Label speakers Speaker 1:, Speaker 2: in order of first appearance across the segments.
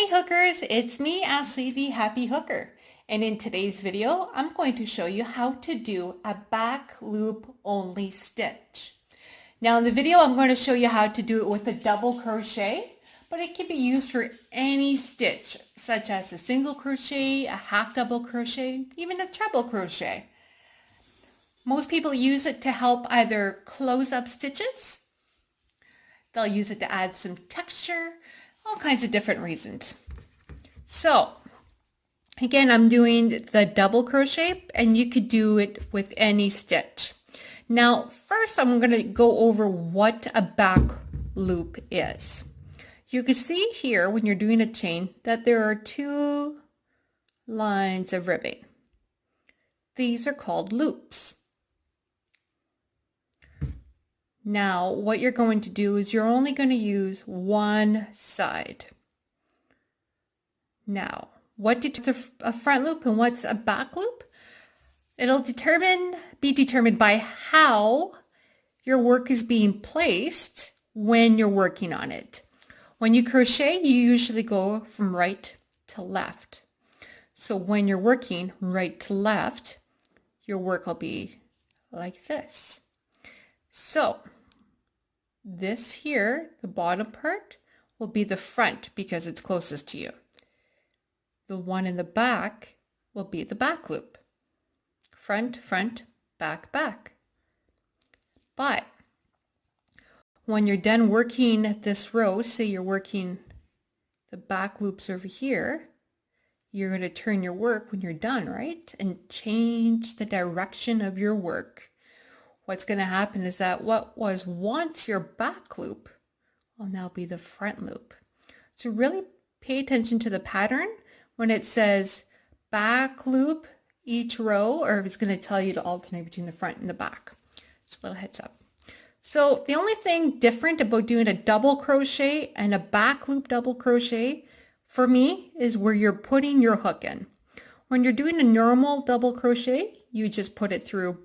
Speaker 1: Hey hookers, it's me, Ashley, the Happy Hooker. And in today's video, I'm going to show you how to do a back loop only stitch. Now in the video, I'm going to show you how to do it with a double crochet, but it can be used for any stitch, such as a single crochet, a half double crochet, even a treble crochet. Most people use it to help either close up stitches. They'll use it to add some texture, all kinds of different reasons. So again, I'm doing the double crochet and you could do it with any stitch. Now, first I'm going to go over what a back loop is. You can see here when you're doing a chain that there are two lines of ribbing. These are called loops. Now, what you're going to do is you're only going to use one side. Now, what determines a front loop and what's a back loop? It'll be determined by how your work is being placed when you're working on it. When you crochet, you usually go from right to left. So when you're working right to left, your work will be like this. So this here, the bottom part, will be the front because it's closest to you. The one in the back will be the back loop. Front, front, back, back. But when you're done working this row, say you're working the back loops over here, you're going to turn your work when you're done, right? And change the direction of your work. What's going to happen is that what was once your back loop will now be the front loop. So really pay attention to the pattern when it says back loop each row, or if it's going to tell you to alternate between the front and the back. Just a little heads up. So the only thing different about doing a double crochet and a back loop double crochet for me is where you're putting your hook in. When you're doing a normal double crochet, you just put it through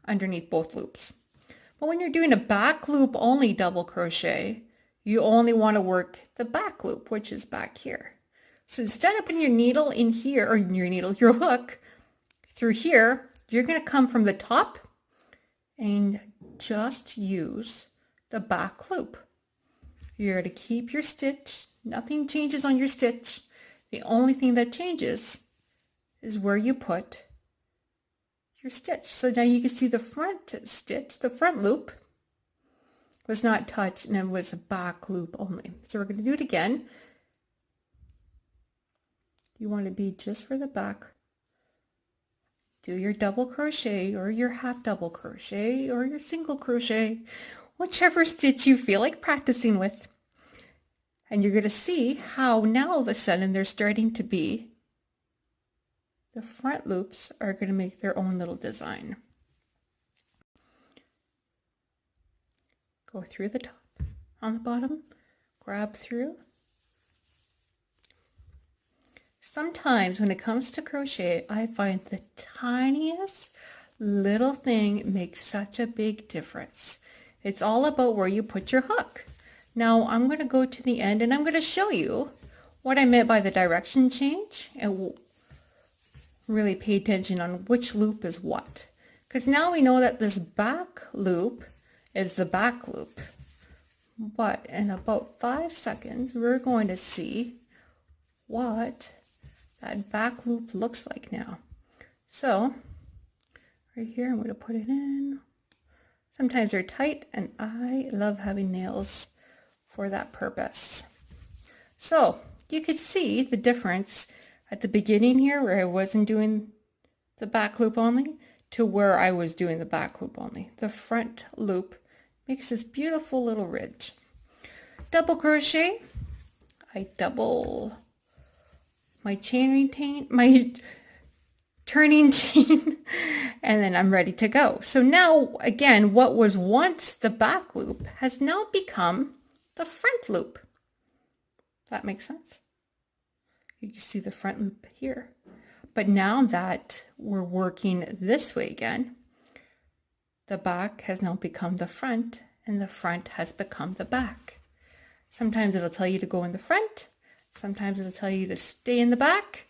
Speaker 1: underneath both loops. But when you're doing a back loop only double crochet, you only want to work the back loop, which is back here. So instead of putting your needle in here, or your hook through here, you're going to come from the top and just use the back loop. You're going to keep your stitch. Nothing changes on your stitch. The only thing that changes is where you put your stitch. So now you can see the front stitch, the front loop was not touched and it was a back loop only. So we're going to do it again. You want to be just for the back. Do your double crochet or your half double crochet or your single crochet, whichever stitch you feel like practicing with. And you're going to see how now all of a sudden they're starting to be, the front loops are going to make their own little design. Go through the top, on the bottom, grab through. Sometimes when it comes to crochet, I find the tiniest little thing makes such a big difference. It's all about where you put your hook. Now I'm going to go to the end and I'm going to show you what I meant by the direction change and really pay attention on which loop is what. Because now we know that this back loop is the back loop. But in about 5 seconds, we're going to see what that back loop looks like now. So right here, I'm going to put it in. Sometimes they're tight and I love having nails for that purpose. So you could see the difference at the beginning here where I wasn't doing the back loop only to where I was doing the back loop only. The front loop makes this beautiful little ridge. Double crochet, I double my turning chain, and then I'm ready to go. So now, again, what was once the back loop has now become the front loop. That makes sense? You can see the front loop here. But now that we're working this way again, the back has now become the front and the front has become the back. Sometimes it'll tell you to go in the front. Sometimes it'll tell you to stay in the back.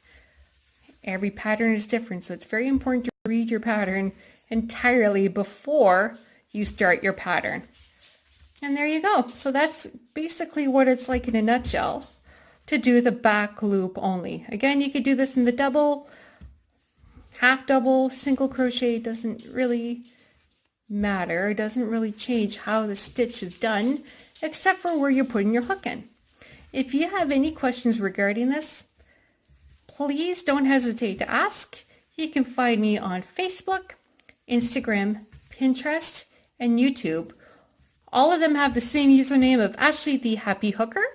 Speaker 1: Every pattern is different, so it's very important to read your pattern entirely before you start your pattern. And there you go. So that's basically what it's like in a nutshell to do the back loop only. Again, you could do this in the double, half double, single crochet. It doesn't really matter. It doesn't really change how the stitch is done, except for where you're putting your hook in. If you have any questions regarding this, please don't hesitate to ask. You can find me on Facebook, Instagram, Pinterest, and YouTube. All of them have the same username of Ashley the Happy Hooker,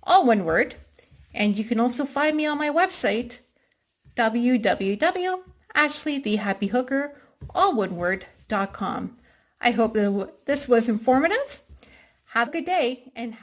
Speaker 1: all one word. And you can also find me on my website, www.ashleythehappyhooker, all one word.com. I hope this was informative. Have a good day and